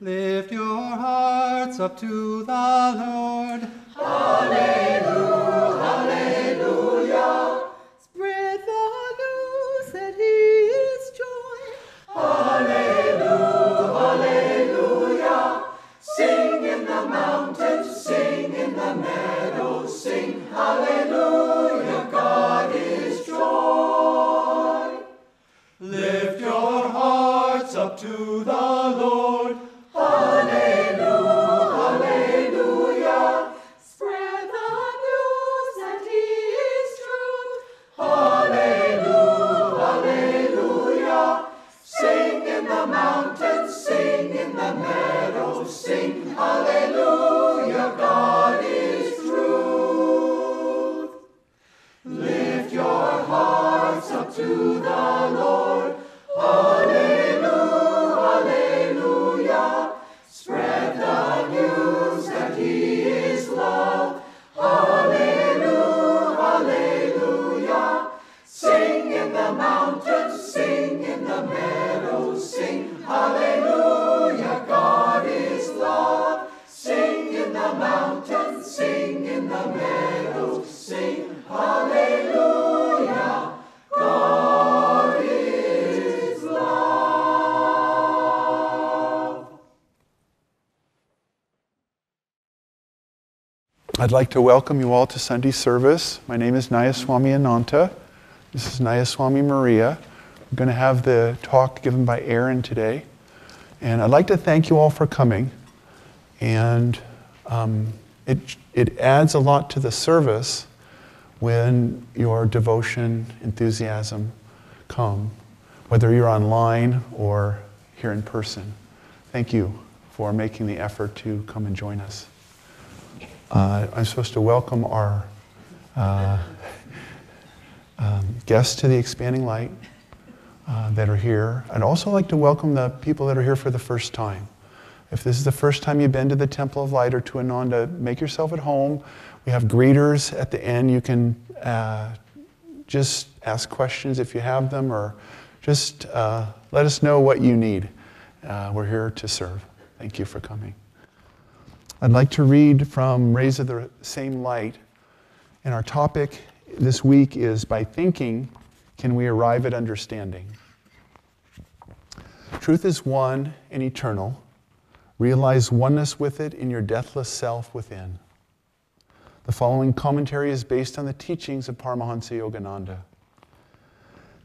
Lift your hearts up to the Lord. Hallelujah, hallelujah. Spread the news that he is joy. Hallelujah, hallelujah. Sing in the mountains, sing in the meadows, sing hallelujah, God is joy. Lift your hearts up to the Lord. Hallelujah, hallelujah. Spread the news that he is true. Hallelujah, hallelujah. Sing in the mountains, sing in the meadows, sing hallelujah, God is truth. Lift your hearts up to the Lord. Hallelujah, hallelujah. Spread the news that he is love. Hallelujah, hallelujah. Sing in the mountains, sing in the meadows, sing hallelujah, God is love. Sing in the mountains, sing in the meadows, sing hallelujah, God is love. I'd like to welcome you all to Sunday service. My name is Nayaswami Ananta. This is Nayaswami Maria. We're going to have the talk given by Erin today. And I'd like to thank you all for coming. And it adds a lot to the service when your devotion, enthusiasm come, whether you're online or here in person. Thank you for making the effort to come and join us. I'm supposed to welcome our guests to the Expanding Light that are here. I'd also like to welcome the people that are here for the first time. If this is the first time you've been to the Temple of Light or to Ananda, make yourself at home. We have greeters at the end. You can just ask questions if you have them, or just let us know what you need. We're here to serve. Thank you for coming. I'd like to read from Rays of the Same Light. And our topic this week is, by thinking, can we arrive at understanding? Truth is one and eternal. Realize oneness with it in your deathless self within. The following commentary is based on the teachings of Paramahansa Yogananda.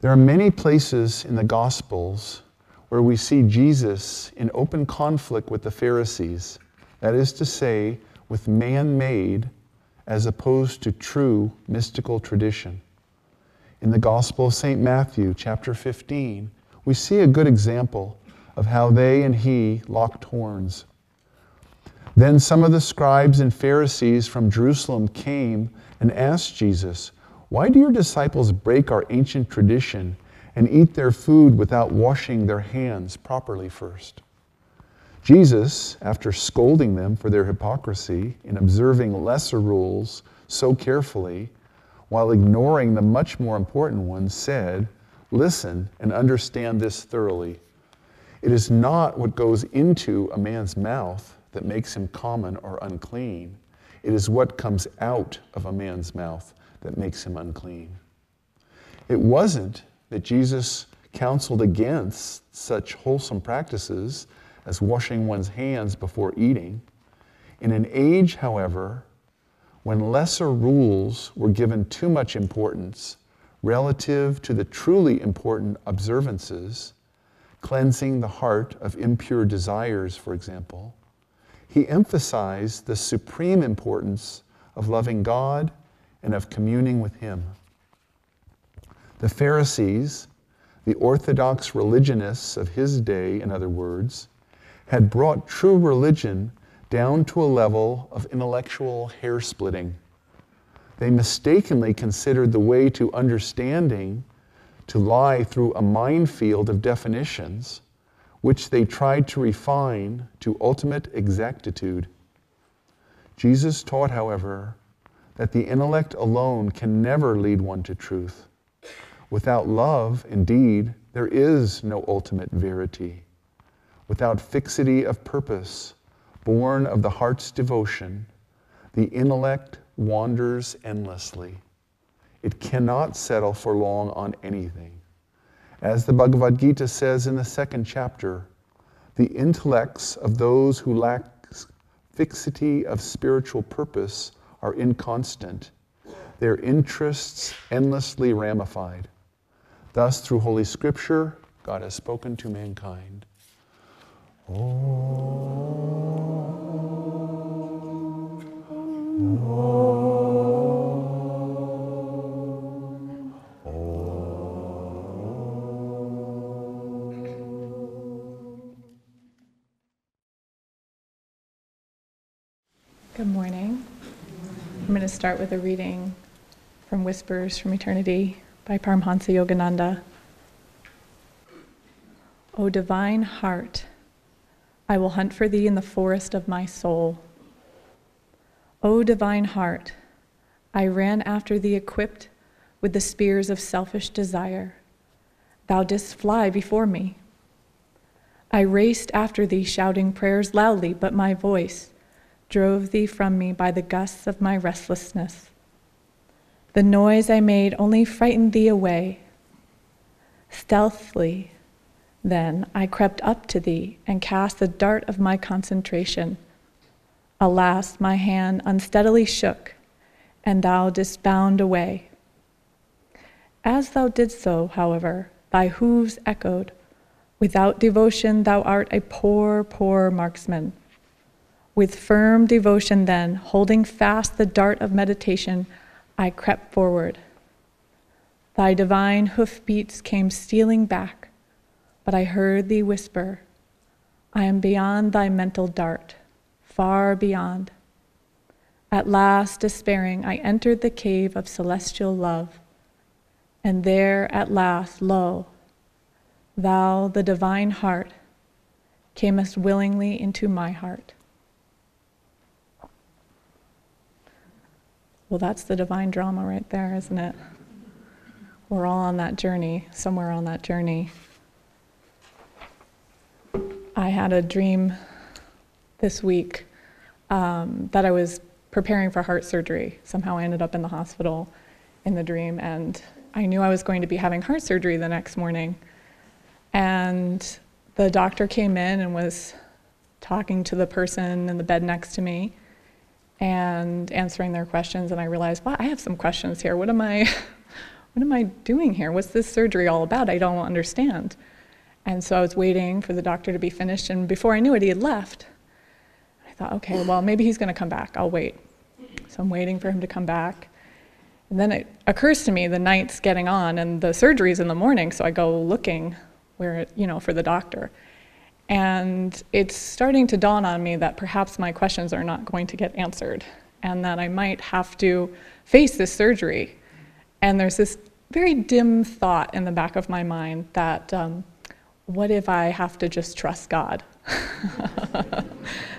There are many places in the Gospels where we see Jesus in open conflict with the Pharisees, that is to say, with man-made as opposed to true mystical tradition. In the Gospel of St. Matthew, chapter 15, we see a good example of how they and he locked horns. Then some of the scribes and Pharisees from Jerusalem came and asked Jesus, "Why do your disciples break our ancient tradition and eat their food without washing their hands properly first?" Jesus, after scolding them for their hypocrisy in observing lesser rules so carefully, while ignoring the much more important ones, said, "Listen and understand this thoroughly. It is not what goes into a man's mouth that makes him common or unclean. It is what comes out of a man's mouth that makes him unclean." It wasn't that Jesus counseled against such wholesome practices as washing one's hands before eating. In an age, however, when lesser rules were given too much importance relative to the truly important observances, cleansing the heart of impure desires, for example, he emphasized the supreme importance of loving God and of communing with Him. The Pharisees, the orthodox religionists of his day, in other words, had brought true religion down to a level of intellectual hair-splitting. They mistakenly considered the way to understanding to lie through a minefield of definitions, which they tried to refine to ultimate exactitude. Jesus taught, however, that the intellect alone can never lead one to truth. Without love, indeed, there is no ultimate verity. Without fixity of purpose, born of the heart's devotion, the intellect wanders endlessly. It cannot settle for long on anything. As the Bhagavad Gita says in the 2nd chapter, the intellects of those who lack fixity of spiritual purpose are inconstant, their interests endlessly ramified. Thus, through Holy Scripture, God has spoken to mankind. Good morning. I'm going to start with a reading from Whispers from Eternity by Paramahansa Yogananda. O divine heart, I will hunt for thee in the forest of my soul. O divine heart, I ran after thee equipped with the spears of selfish desire. Thou didst fly before me. I raced after thee shouting prayers loudly, but my voice drove thee from me by the gusts of my restlessness. The noise I made only frightened thee away. Stealthily, then, I crept up to thee and cast the dart of my concentration. Alas, my hand unsteadily shook, and thou didst bound away. As thou didst so, however, thy hooves echoed. Without devotion, thou art a poor, poor marksman. With firm devotion then, holding fast the dart of meditation, I crept forward. Thy divine hoofbeats came stealing back, but I heard thee whisper, I am beyond thy mental dart, far beyond. At last, despairing, I entered the cave of celestial love, and there at last, lo, thou, the divine heart, camest willingly into my heart. Well, that's the divine drama right there, isn't it? We're all on that journey, somewhere on that journey. I had a dream this week that I was preparing for heart surgery. Somehow I ended up in the hospital in the dream, and I knew I was going to be having heart surgery the next morning. And the doctor came in and was talking to the person in the bed next to me and answering their questions, and I realized, wow, I have some questions here. What am I doing here? What's this surgery all about? I don't understand. And so I was waiting for the doctor to be finished, and before I knew it, he had left. I thought, okay, well, maybe he's going to come back. I'll wait. So I'm waiting for him to come back. And then it occurs to me the night's getting on, and the surgery's in the morning, so I go looking for the doctor. And it's starting to dawn on me that perhaps my questions are not going to get answered, and that I might have to face this surgery. And there's this very dim thought in the back of my mind that, what if I have to just trust God?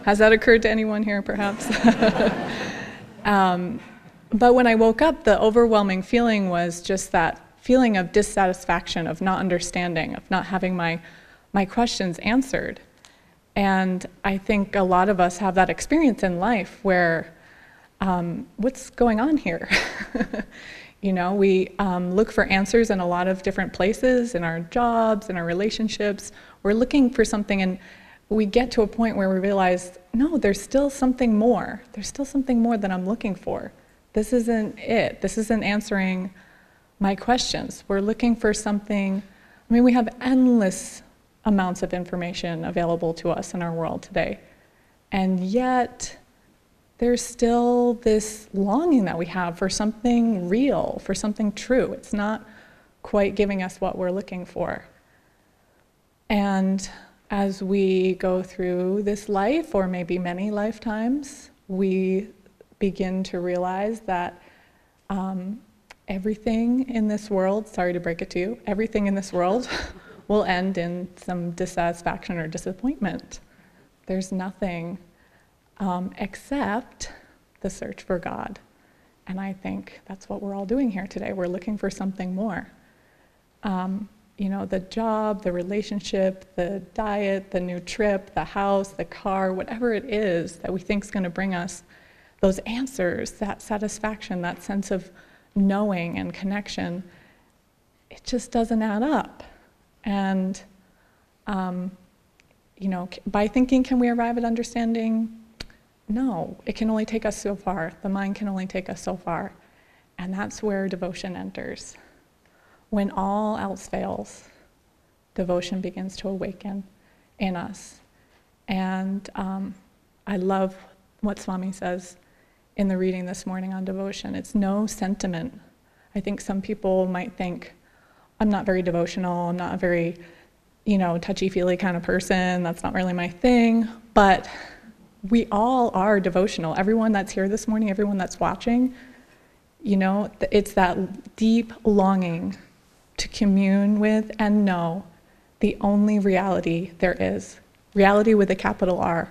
Has that occurred to anyone here, perhaps? But when I woke up, the overwhelming feeling was just that feeling of dissatisfaction, of not understanding, of not having my questions answered. And I think a lot of us have that experience in life where, what's going on here? We look for answers in a lot of different places, in our jobs, in our relationships. We're looking for something, and we get to a point where we realize, no, there's still something more. There's still something more that I'm looking for. This isn't it. This isn't answering my questions. We're looking for something. We have endless amounts of information available to us in our world today. And yet, there's still this longing that we have for something real, for something true. It's not quite giving us what we're looking for. And as we go through this life, or maybe many lifetimes, we begin to realize that everything in this world, sorry to break it to you, everything in this world will end in some dissatisfaction or disappointment. There's nothing except the search for God. And I think that's what we're all doing here today. We're looking for something more. the job, the relationship, the diet, the new trip, the house, the car, whatever it is that we think is going to bring us those answers, that satisfaction, that sense of knowing and connection, it just doesn't add up. And, by thinking, can we arrive at understanding? No, it can only take us so far. The mind can only take us so far. And that's where devotion enters. When all else fails, devotion begins to awaken in us. And I love what Swami says in the reading this morning on devotion. It's no sentiment. I think some people might think, I'm not very devotional, I'm not a very, touchy-feely kind of person, that's not really my thing. But we all are devotional. Everyone that's here this morning, everyone that's watching, it's that deep longing to commune with and know the only reality there is. Reality with a capital R.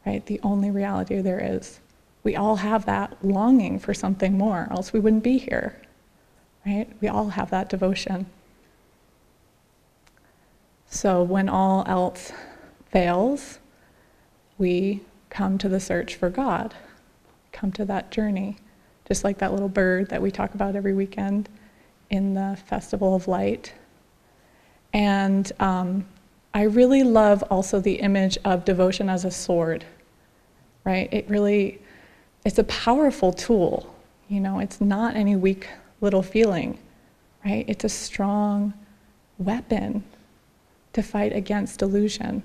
Right? The only reality there is. We all have that longing for something more, else we wouldn't be here. Right? We all have that devotion. So when all else fails, we come to the search for God, come to that journey, just like that little bird that we talk about every weekend in the Festival of Light. And I really love also the image of devotion as a sword, right? It's a powerful tool, it's not any weak little feeling, right? It's a strong weapon to fight against delusion.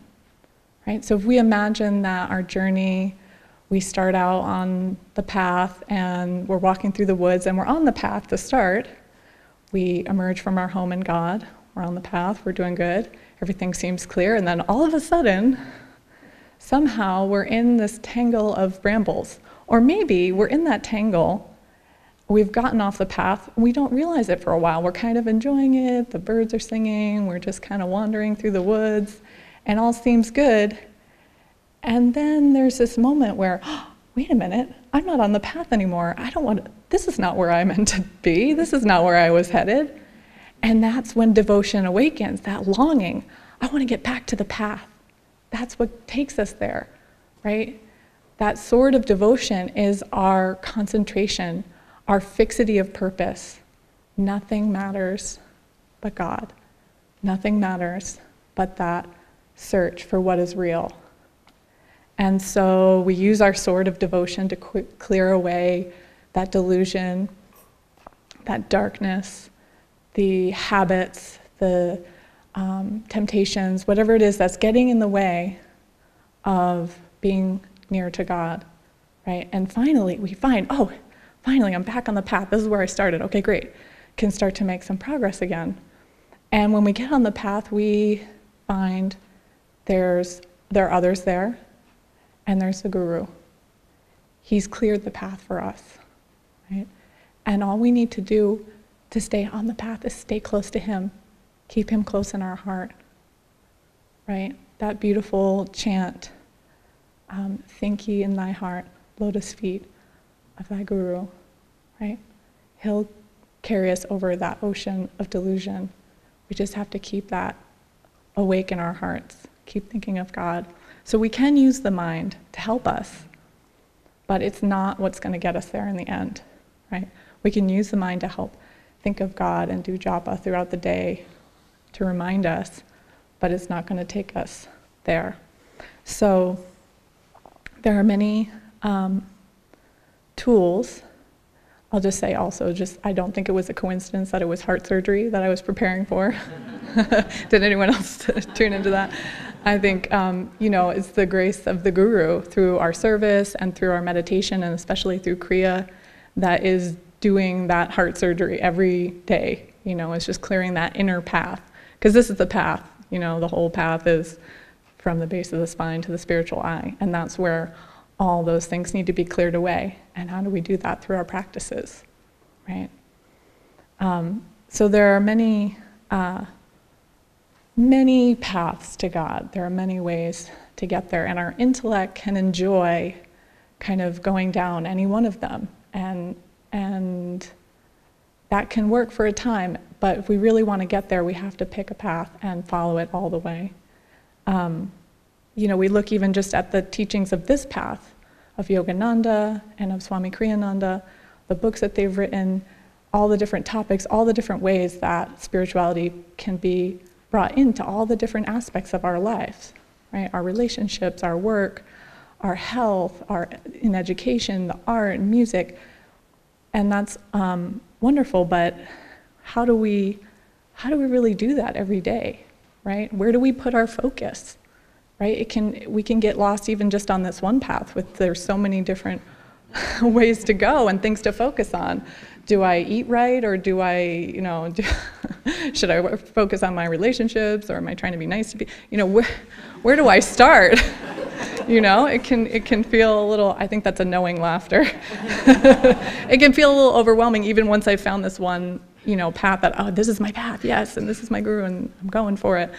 Right? So if we imagine that our journey, we start out on the path and we're walking through the woods and we're on the path to start. We emerge from our home in God, we're on the path, we're doing good, everything seems clear, and then all of a sudden, somehow we're in this tangle of brambles. Or maybe we're in that tangle, we've gotten off the path, we don't realize it for a while, we're kind of enjoying it, the birds are singing, we're just kind of wandering through the woods, and all seems good. And then there's this moment where, wait a minute, I'm not on the path anymore. This is not where I'm meant to be. This is not where I was headed. And that's when devotion awakens, that longing. I want to get back to the path. That's what takes us there, right? That sword of devotion is our concentration, our fixity of purpose. Nothing matters but God. Nothing matters but that search for what is real. And so we use our sword of devotion to clear away that delusion, that darkness, the habits, the temptations, whatever it is that's getting in the way of being near to God, right? And finally we find, finally I'm back on the path. This is where I started. Okay, great. Can start to make some progress again. And when we get on the path, we find there are others there, and there's the Guru. He's cleared the path for us, right? And all we need to do to stay on the path is stay close to him, keep him close in our heart, right? That beautiful chant, think ye in thy heart, lotus feet of thy Guru, right? He'll carry us over that ocean of delusion. We just have to keep that awake in our hearts. Keep thinking of God. So we can use the mind to help us, but it's not what's going to get us there in the end, right? We can use the mind to help think of God and do japa throughout the day to remind us, but it's not going to take us there. So there are many tools. I'll just say also, I don't think it was a coincidence that it was heart surgery that I was preparing for. Did anyone else tune into that? I think, it's the grace of the Guru through our service and through our meditation, and especially through Kriya, that is doing that heart surgery every day. It's just clearing that inner path. Because this is the path, the whole path is from the base of the spine to the spiritual eye. And that's where all those things need to be cleared away. And how do we do that? Through our practices, right? So there are many paths to God. There are many ways to get there. And our intellect can enjoy kind of going down any one of them. And that can work for a time. But if we really want to get there, we have to pick a path and follow it all the way. We look even just at the teachings of this path, of Yogananda and of Swami Kriyananda, the books that they've written, all the different topics, all the different ways that spirituality can be brought into all the different aspects of our lives, right? Our relationships, our work, our health, in education, the art and music. And that's wonderful, but how do we really do that every day, right? Where do we put our focus, right? We can get lost even just on this one path. There's so many different ways to go and things to focus on. Do I eat right, or do I, should I focus on my relationships, or am I trying to be nice to people? Where do I start? It can feel a little, I think that's a knowing laughter. It can feel a little overwhelming even once I've found this one, path that, oh, this is my path, yes, and this is my guru, and I'm going for it.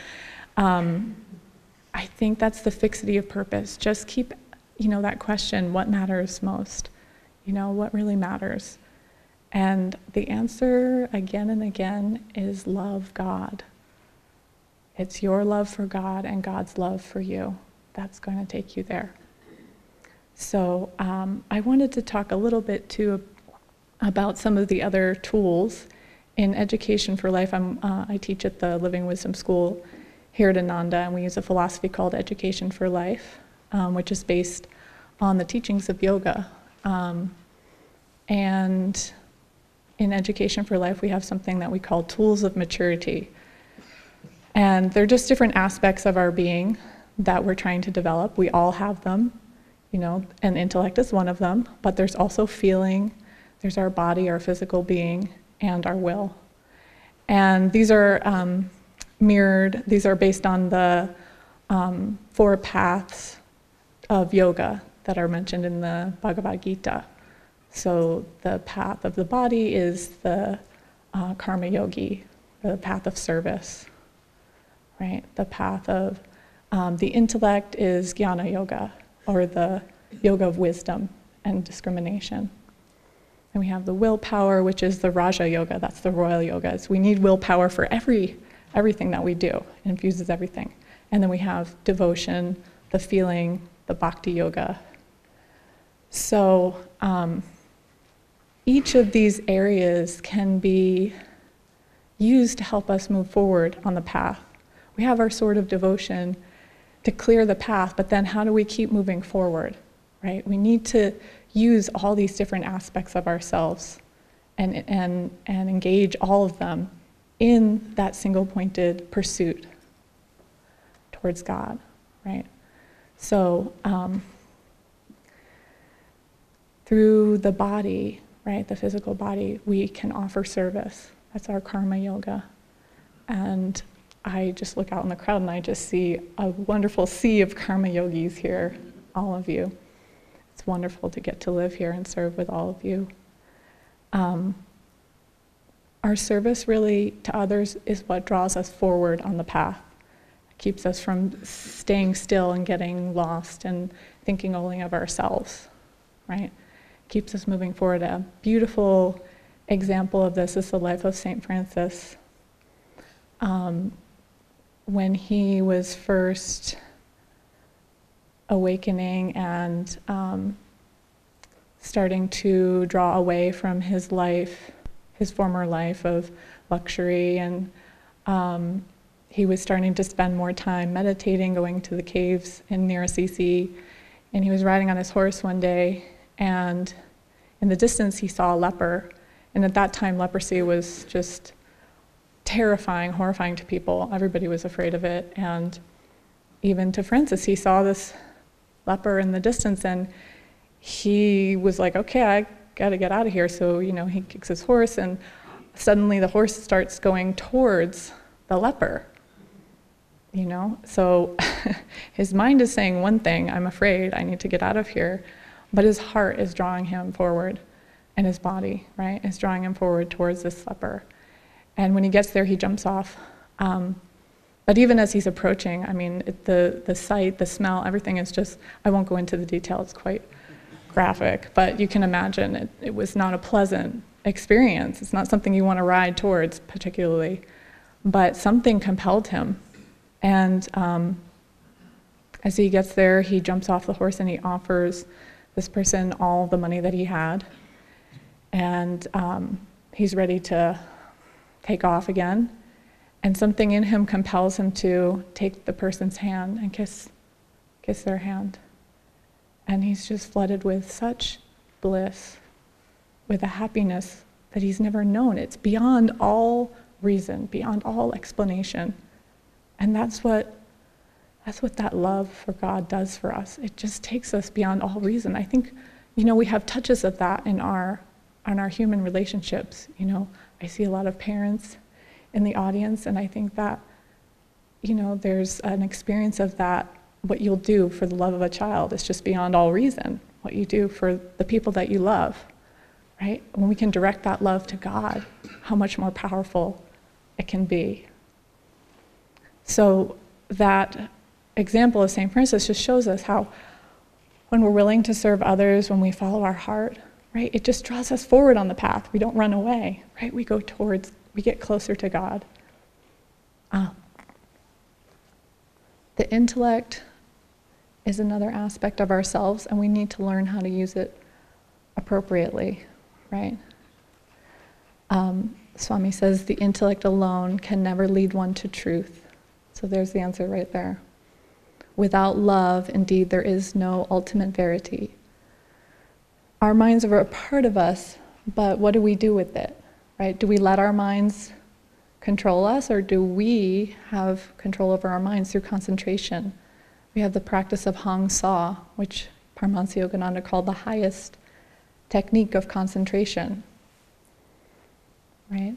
I think that's the fixity of purpose. Just keep, that question, what matters most? What really matters? And the answer, again and again, is love God. It's your love for God and God's love for you. That's going to take you there. So I wanted to talk a little bit, too, about some of the other tools in Education for Life. I teach at the Living Wisdom School here at Ananda, and we use a philosophy called Education for Life, which is based on the teachings of yoga. And in Education for Life, we have something that we call tools of maturity. And they're just different aspects of our being that we're trying to develop. We all have them, and intellect is one of them, but there's also feeling, there's our body, our physical being, and our will. And these are mirrored, these are based on the 4 paths of yoga that are mentioned in the Bhagavad Gita. So the path of the body is the karma yogi, the path of service, right? The path of the intellect is jnana yoga, or the yoga of wisdom and discrimination. And we have the willpower, which is the Raja yoga, that's the royal yoga. So we need willpower for everything that we do. It infuses everything. And then we have devotion, the feeling, the bhakti yoga. So each of these areas can be used to help us move forward on the path. We have our sword of devotion to clear the path, but then how do we keep moving forward, right? We need to use all these different aspects of ourselves and engage all of them in that single-pointed pursuit towards God, right? So through the body, right, the physical body, we can offer service. That's our karma yoga. And I just look out in the crowd and I just see a wonderful sea of karma yogis here, all of you. It's wonderful to get to live here and serve with all of you. Our service really to others is what draws us forward on the path. It keeps us from staying still and getting lost and thinking only of ourselves, right? Keeps us moving forward. A beautiful example of this is the life of St. Francis. When he was first awakening and starting to draw away from his life, his former life of luxury, and he was starting to spend more time meditating, going to the caves near Assisi, and he was riding on his horse one day, and in the distance he saw a leper, and at that time leprosy was just terrifying, horrifying to people. Everybody was afraid of it, and even to Francis, he saw this leper in the distance, and he was like, okay, I gotta get out of here. So, he kicks his horse, and suddenly the horse starts going towards the leper, So his mind is saying one thing, I'm afraid, I need to get out of here, but his heart is drawing him forward, and his body, right, is drawing him forward towards this leper. And when he gets there, he jumps off. But even as he's approaching, the sight, the smell, everything is just, I won't go into the details, it's quite graphic, but you can imagine it was not a pleasant experience. It's not something you want to ride towards particularly, but something compelled him. And as he gets there, he jumps off the horse and he offers this person all the money that he had. And he's ready to take off again. And something in him compels him to take the person's hand and kiss their hand. And he's just flooded with such bliss, with a happiness that he's never known. It's beyond all reason, beyond all explanation. And that's what that love for God does for us. It just takes us beyond all reason. I think, we have touches of that in our human relationships. I see a lot of parents in the audience, and I think that, there's an experience of that. What you'll do for the love of a child is just beyond all reason. What you do for the people that you love, right? When we can direct that love to God, how much more powerful it can be. So that example of St. Francis just shows us how when we're willing to serve others, when we follow our heart, right, it just draws us forward on the path. We don't run away, right? We get closer to God. The intellect is another aspect of ourselves, and we need to learn how to use it appropriately, right? Swami says the intellect alone can never lead one to truth. So there's the answer right there. Without love, indeed, there is no ultimate verity. Our minds are a part of us, but what do we do with it, right? Do we let our minds control us, or do we have control over our minds through concentration? We have the practice of Hang Sa, which Paramahansa Yogananda called the highest technique of concentration, right?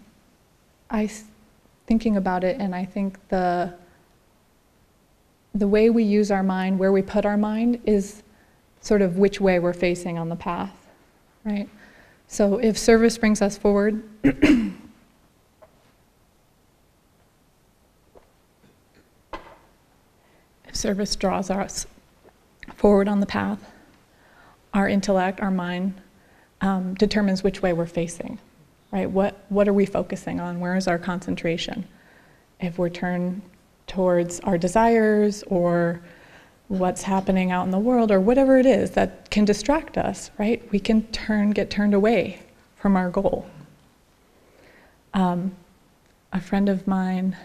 Thinking about it, and I think the way we use our mind, where we put our mind, is sort of which way we're facing on the path, right? So if service brings us forward, if service draws us forward on the path, our intellect, our mind, determines which way we're facing, right? What are we focusing on? Where is our concentration? If we're turned towards our desires or what's happening out in the world or whatever it is that can distract us, right? We can get turned away from our goal. A friend of mine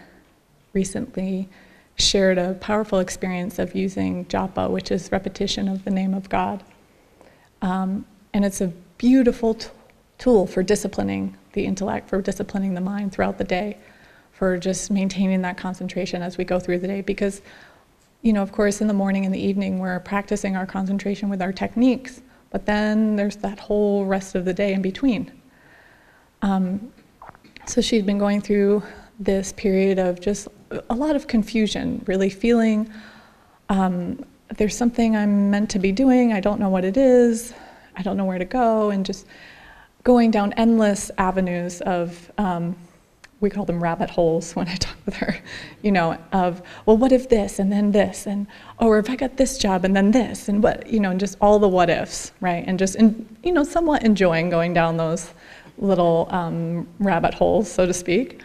recently shared a powerful experience of using japa, which is repetition of the name of God. And it's a beautiful tool for disciplining the intellect, for disciplining the mind throughout the day, for just maintaining that concentration as we go through the day. Because, of course, in the morning and the evening, we're practicing our concentration with our techniques, but then there's that whole rest of the day in between. So she'd been going through this period of just a lot of confusion, really feeling there's something I'm meant to be doing, I don't know what it is, I don't know where to go, and just going down endless avenues of, we call them rabbit holes when I talk with her, of, well, what if this, and then this, and, or if I got this job, and then this, and what, and just all the what ifs, right? And just, somewhat enjoying going down those little rabbit holes, so to speak,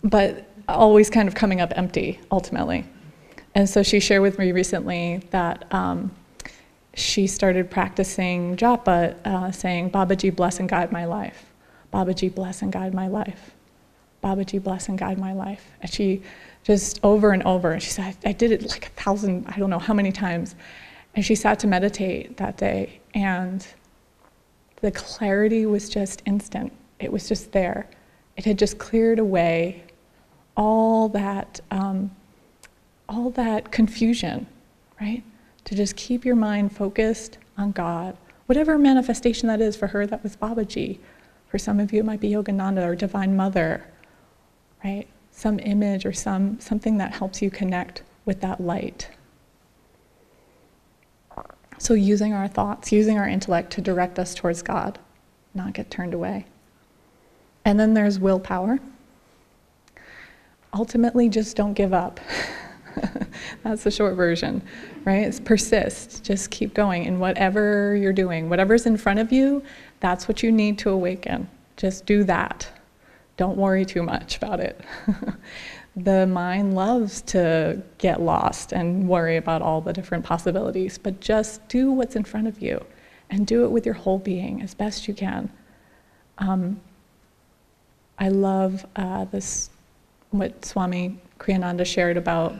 but always kind of coming up empty, ultimately. And so she shared with me recently that she started practicing japa, saying, Babaji, bless and guide my life. Babaji, bless and guide my life. Babaji, bless and guide my life. And she just over and over, and she said, I did it like 1,000, I don't know how many times. And she sat to meditate that day, and the clarity was just instant. It was just there. It had just cleared away all that confusion, right? To just keep your mind focused on God. Whatever manifestation that is. For her, that was Babaji. For some of you, it might be Yogananda or Divine Mother, right? Some image or something that helps you connect with that light. So using our thoughts, using our intellect to direct us towards God, not get turned away. And then there's willpower. Ultimately, just don't give up. That's the short version, right? It's persist. Just keep going in whatever you're doing. Whatever's in front of you, that's what you need to awaken. Just do that. Don't worry too much about it. The mind loves to get lost and worry about all the different possibilities, but just do what's in front of you and do it with your whole being as best you can. I love this, what Swami Kriyananda shared about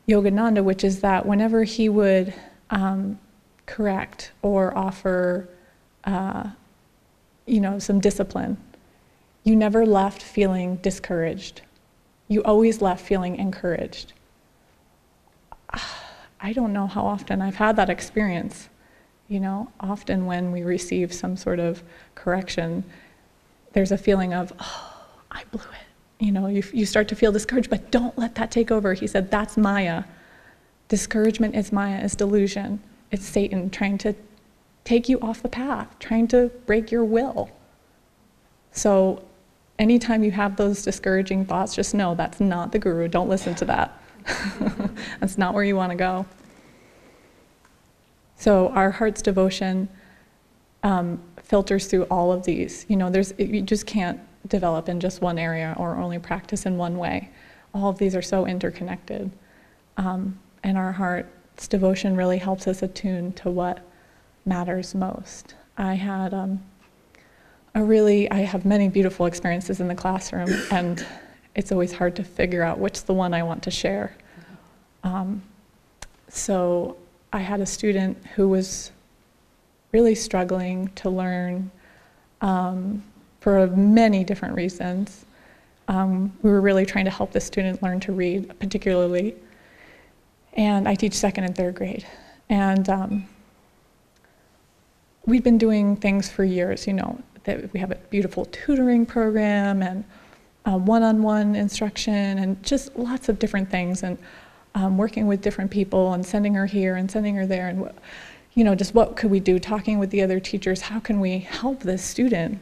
Yogananda, which is that whenever he would correct or offer, some discipline, you never left feeling discouraged. You always left feeling encouraged. I don't know how often I've had that experience. Often when we receive some sort of correction, there's a feeling of, oh, I blew it. You start to feel discouraged, but don't let that take over. He said, that's Maya. Discouragement is Maya, is delusion. It's Satan trying to take you off the path, trying to break your will. So anytime you have those discouraging thoughts, just know that's not the guru. Don't listen to that. That's not where you want to go. So our heart's devotion filters through all of these. You just can't develop in just one area or only practice in one way. All of these are so interconnected. And our heart's devotion really helps us attune to what matters most. I had I have many beautiful experiences in the classroom, and it's always hard to figure out which the one I want to share. So I had a student who was really struggling to learn for many different reasons. We were really trying to help the student learn to read, particularly. And I teach 2nd and 3rd grade. And we'd been doing things for years, that we have a beautiful tutoring program and one-on-one instruction and just lots of different things, and working with different people and sending her here and sending her there, and just what could we do, talking with the other teachers, how can we help this student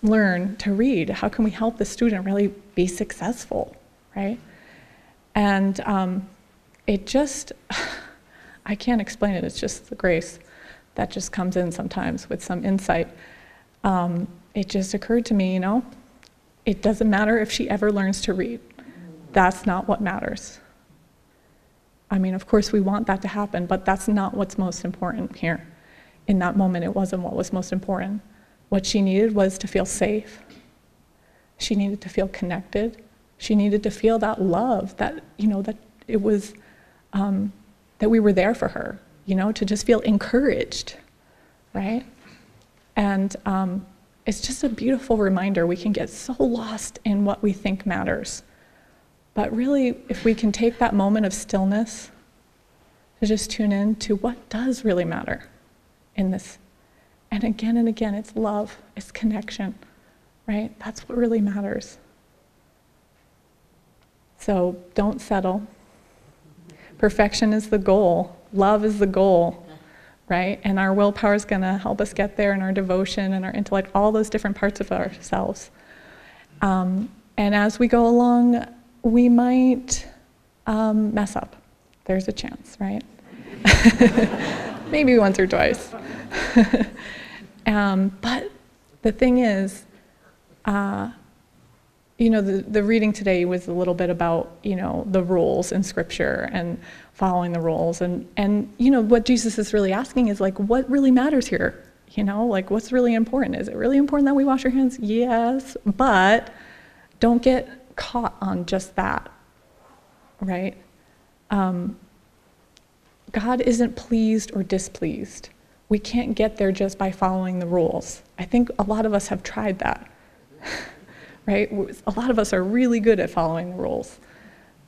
learn to read? How can we help the student really be successful, right? And it just, I can't explain it, it's just the grace that just comes in sometimes with some insight. It just occurred to me, it doesn't matter if she ever learns to read. That's not what matters. I mean, of course we want that to happen, but that's not what's most important here. In that moment, it wasn't what was most important. What she needed was to feel safe. She needed to feel connected. She needed to feel that love, that, that it was, that we were there for her, to just feel encouraged, right? And it's just a beautiful reminder. We can get so lost in what we think matters. But really, if we can take that moment of stillness to just tune in to what does really matter in this. And again, it's love, it's connection, right? That's what really matters. So don't settle. Perfection is the goal. Love is the goal, right? And our willpower is going to help us get there, and our devotion and our intellect, all those different parts of ourselves. And as we go along, we might mess up. There's a chance, right? Maybe once or twice. But the thing is, the reading today was a little bit about, the rules in Scripture and following the rules. And what Jesus is really asking is, what really matters here? What's really important? Is it really important that we wash our hands? Yes, but don't get caught on just that, right? God isn't pleased or displeased. We can't get there just by following the rules. I think a lot of us have tried that, right? A lot of us are really good at following the rules,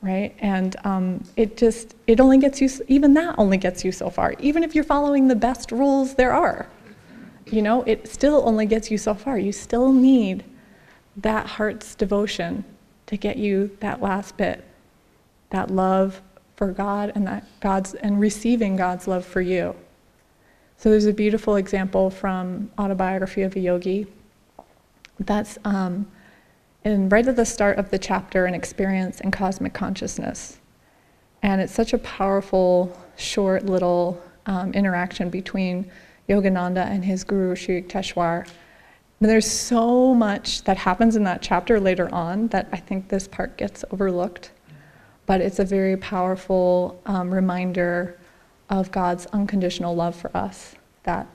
right? And it only gets you, even that only gets you so far. Even if you're following the best rules there are, it still only gets you so far. You still need that heart's devotion to get you that last bit, that love for God and receiving God's love for you. So there's a beautiful example from Autobiography of a Yogi that's right at the start of the chapter, An Experience in Cosmic Consciousness. And it's such a powerful, short little interaction between Yogananda and his guru, Sri Yukteswar. But there's so much that happens in that chapter later on that I think this part gets overlooked. But it's a very powerful reminder of God's unconditional love for us, that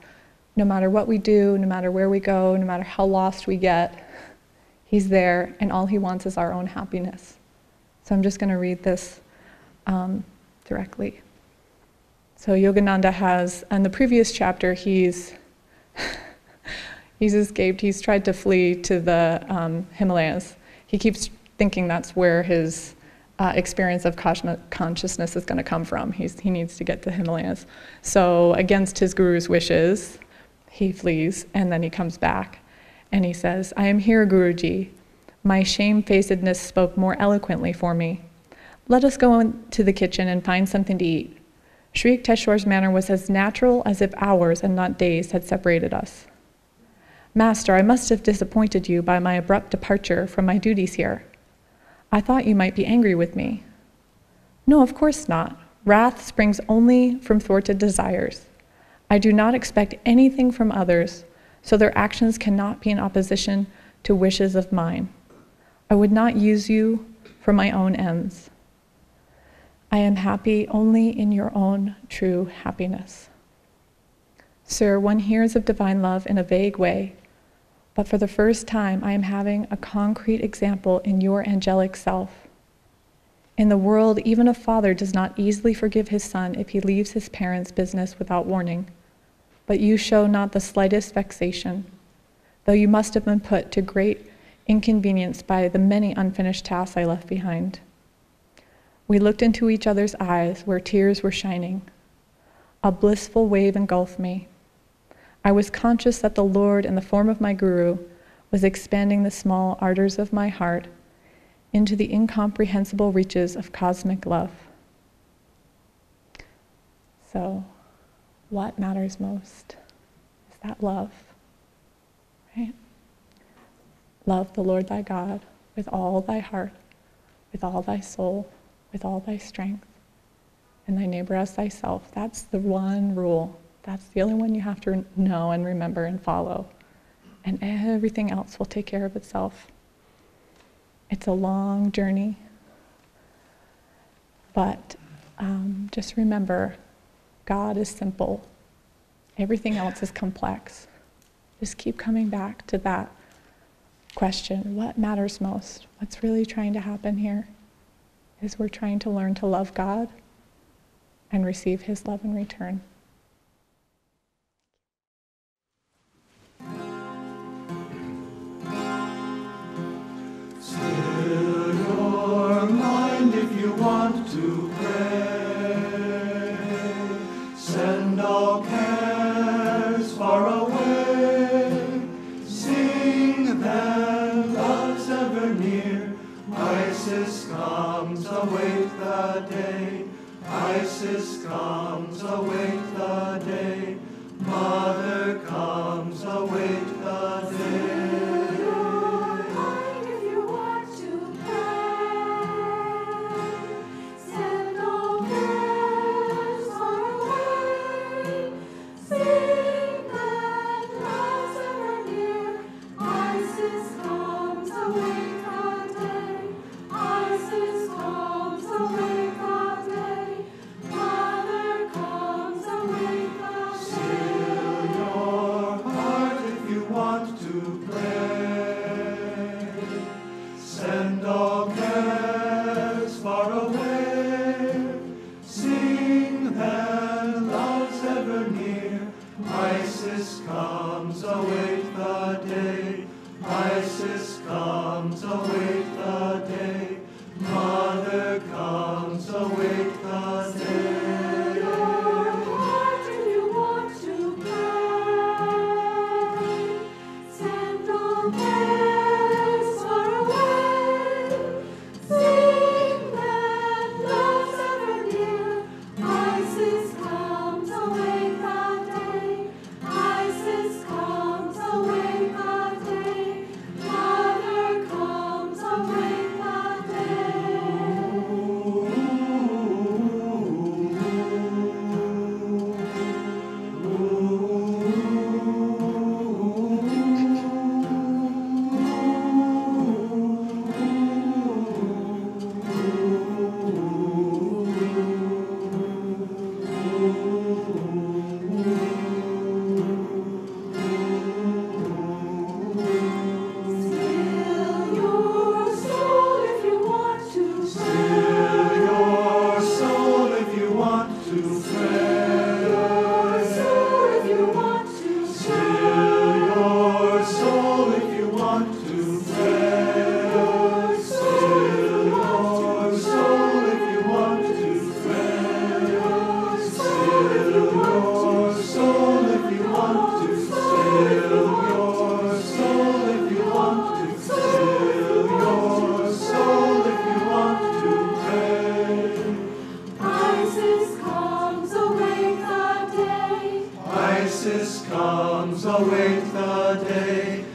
no matter what we do, no matter where we go, no matter how lost we get, he's there, and all he wants is our own happiness. So I'm just going to read this directly. So Yogananda has, in the previous chapter, he's escaped. He's tried to flee to the Himalayas. He keeps thinking that's where his experience of consciousness is going to come from. He needs to get to the Himalayas. So against his guru's wishes, he flees, and then he comes back. And he says, "I am here, Guruji. My shamefacedness spoke more eloquently for me. Let us go into the kitchen and find something to eat." Sri Yukteswar's manner was as natural as if hours and not days had separated us. "Master, I must have disappointed you by my abrupt departure from my duties here. I thought you might be angry with me." "No, of course not. Wrath springs only from thwarted desires. I do not expect anything from others, so their actions cannot be in opposition to wishes of mine. I would not use you for my own ends. I am happy only in your own true happiness. Sir, one hears of divine love in a vague way, but for the first time I am having a concrete example in your angelic self. In the world, even a father does not easily forgive his son if he leaves his parents' business without warning, but you show not the slightest vexation, though you must have been put to great inconvenience by the many unfinished tasks I left behind. We looked into each other's eyes where tears were shining. A blissful wave engulfed me. I was conscious that the Lord, in the form of my Guru, was expanding the small ardors of my heart into the incomprehensible reaches of cosmic love. So, what matters most is that love, right? Love the Lord thy God with all thy heart, with all thy soul, with all thy strength, and thy neighbor as thyself. That's the one rule. That's the only one you have to know and remember and follow. And everything else will take care of itself. It's a long journey, but just remember, God is simple. Everything else is complex. Just keep coming back to that question. What matters most? What's really trying to happen here is we're trying to learn to love God and receive his love in return. Still your mind if you want to pray. Send all cares far away. Sing then love's ever near. Isis comes, await the day. Isis comes, await the day. Mother comes, await the day. Isis to pray. Your soul if you want to Still your soul if you want to pray. Still your soul if you want to pray. Still your soul if you want to. Still your soul if you want to. Still your soul if you want to pray. Isis comes, awake the day. Isis comes, awake the day.